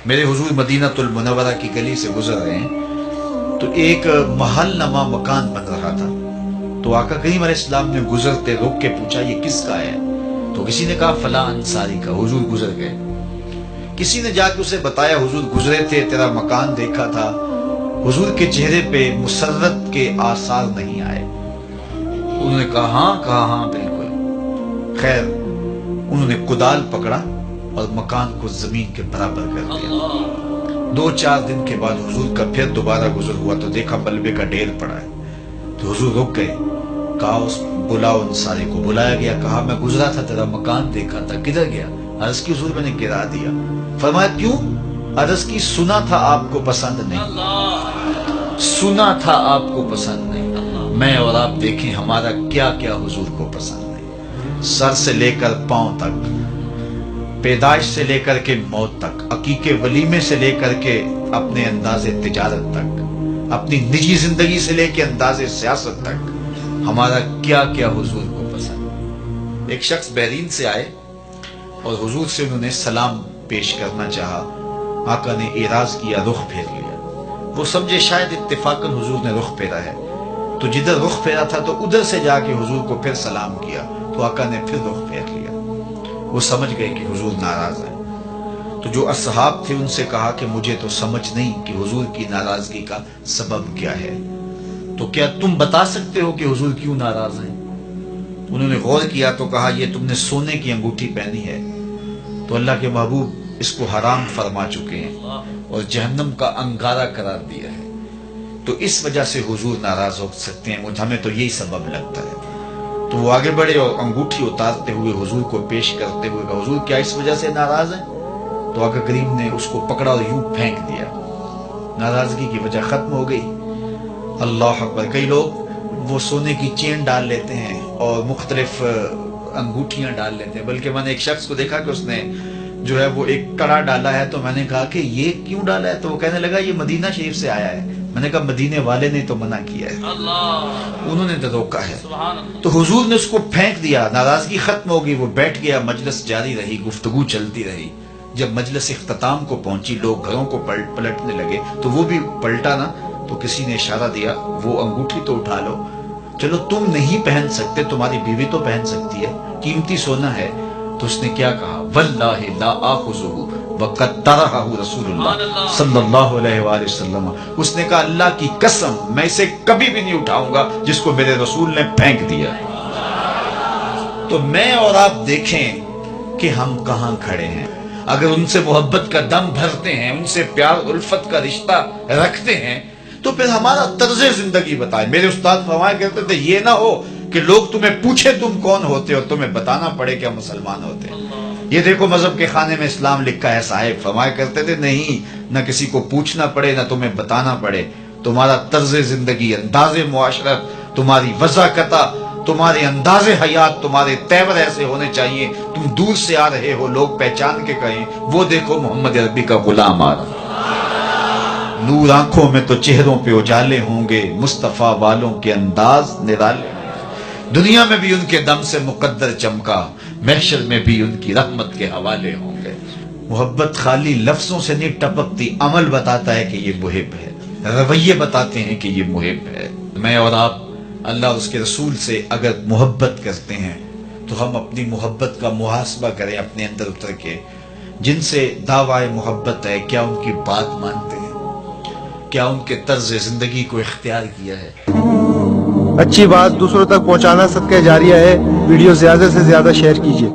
میرے حضور مدینہ المنورہ کی گلی سے گزر رہے ہیں تو ایک محل نما مکان بن رہا تھا. تو آقا کریم علیہ السلام نے گزرتے روک کے پوچھا یہ کس کا ہے؟ تو کسی نے کہا فلاں انصاری کا. حضور گزر گئے. کسی نے جا کے اسے بتایا حضور گزرے تھے، تیرا مکان دیکھا تھا. حضور کے چہرے پہ مسرت کے آثار نہیں آئے. انہوں نے کہا ہاں بالکل. خیر انہوں نے کدال پکڑا اور مکان کو زمین کے برابر کر دیا. 2-4 دن کے بعد حضور کا پھر دوبارہ گزر ہوا تو دیکھا ملبے کا ڈھیر پڑا ہے. تو حضور رک گئے. کہا بلاؤ انصاری کو. بلایا گیا. کہا میں گزرا تھا، تیرا مکان دیکھا تھا، کدھر گیا؟ عرض کی حضور میں نے گرا دیا. فرمایا کیوں؟ عرض کی سنا تھا آپ کو پسند نہیں، سنا تھا آپ کو پسند نہیں. میں اور آپ دیکھیں ہمارا کیا کیا حضور کو پسند نہیں. سر سے لے کر پاؤں تک، پیدائش سے لے کر کے موت تک، عقیقے ولیمے سے لے کر کے اپنے انداز تجارت تک، اپنی نجی زندگی سے لے کے انداز سیاست تک، ہمارا کیا کیا حضور کو پسند. ایک شخص بحرین سے آئے اور حضور سے انہوں نے سلام پیش کرنا چاہا. آقا نے اعراض کیا، رخ پھیر لیا. وہ سمجھے شاید اتفاقاً حضور نے رخ پھیرا ہے، تو جدھر رخ پھیرا تھا تو ادھر سے جا کے حضور کو پھر سلام کیا. تو آقا نے پھر رخ پھیر لیا. وہ سمجھ گئے کہ حضور ناراض ہیں. تو جو اصحاب تھے ان سے کہا کہ مجھے تو سمجھ نہیں کہ حضور کی ناراضگی کا سبب کیا ہے، تو کیا تم بتا سکتے ہو کہ حضور کیوں ناراض ہیں؟ انہوں نے غور کیا تو کہا یہ تم نے سونے کی انگوٹھی پہنی ہے تو اللہ کے محبوب اس کو حرام فرما چکے ہیں اور جہنم کا انگارہ قرار دیا ہے، تو اس وجہ سے حضور ناراض ہو سکتے ہیں. ہمیں تو یہی سبب لگتا ہے. تو وہ آگے بڑھے اور انگوٹھی اتارتے ہوئے حضور کو پیش کرتے ہوئے کہا حضور کیا اس وجہ سے ناراض ہیں؟ تو آقا کریم نے اس کو پکڑا اور یوں پھینک دیا. ناراضگی کی وجہ ختم ہو گئی. اللہ اکبر. کئی لوگ وہ سونے کی چین ڈال لیتے ہیں اور مختلف انگوٹھیاں ڈال لیتے ہیں. بلکہ میں نے ایک شخص کو دیکھا کہ اس نے جو ہے وہ ایک کڑا ڈالا ہے. تو میں نے کہا کہ یہ کیوں ڈالا ہے؟ تو وہ کہنے لگا یہ مدینہ شریف سے آیا ہے. میں نے کہا مدینے والے نے تو منع کیا ہے، انہوں نے تو روکا ہے. تو حضور نے اس کو پھینک دیا. ناراضگی ختم ہوگی. وہ بیٹھ گیا. مجلس جاری رہی، گفتگو چلتی رہی. جب مجلس اختتام کو پہنچی لوگ گھروں کو پلٹنے لگے تو وہ بھی پلٹا نا. تو کسی نے اشارہ دیا وہ انگوٹھی تو اٹھا لو. چلو تم نہیں پہن سکتے، تمہاری بیوی تو پہن سکتی ہے، قیمتی سونا ہے. تو اس نے کیا کہا؟ واللہ لا آخذہ وقد طرحہ رسول اللہ صلی اللہ علیہ وآلہ وسلم. اس نے کہا اللہ کی قسم میں اسے کبھی بھی نہیں اٹھاؤں گا جس کو میرے رسول نے پھینک دیا. تو میں اور آپ دیکھیں کہ ہم کہاں کھڑے ہیں. اگر ان سے محبت کا دم بھرتے ہیں، ان سے پیار الفت کا رشتہ رکھتے ہیں تو پھر ہمارا طرز زندگی بتائیں. میرے استاد فرمایا کرتے تھے یہ نہ ہو کہ لوگ تمہیں پوچھے تم کون ہوتے اور تمہیں بتانا پڑے کہ ہم مسلمان ہوتے ہیں. یہ دیکھو مذہب کے خانے میں اسلام لکھا ہے. صاحب فرمایا کرتے تھے نہیں، نہ کسی کو پوچھنا پڑے نہ تمہیں بتانا پڑے. تمہارا طرز زندگی، انداز معاشرت، تمہاری وضاحت، تمہارے انداز حیات، تمہارے تیور ایسے ہونے چاہیے تم دور سے آ رہے ہو لوگ پہچان کے کہیں وہ دیکھو محمد عربی کا غلام آ رہا. نور آنکھوں میں تو چہروں پہ اجالے ہوں گے، مصطفیٰ والوں کے انداز نرالے. دنیا میں بھی ان کے دم سے مقدر چمکا، محشر میں بھی ان کی رحمت کے حوالے ہوں گے. محبت خالی لفظوں سے نہیں ٹپکتی، عمل بتاتا ہے کہ یہ محب ہے، رویے بتاتے ہیں کہ یہ محب ہے. میں اور آپ اللہ اور اس کے رسول سے اگر محبت کرتے ہیں تو ہم اپنی محبت کا محاسبہ کریں اپنے اندر اتر کے. جن سے دعوی محبت ہے کیا ان کی بات مانتے ہیں؟ کیا ان کے طرز زندگی کو اختیار کیا ہے؟ اچھی بات دوسروں تک پہنچانا صدقہ جاریہ ہے. ویڈیو زیادہ سے زیادہ شیئر کیجیے.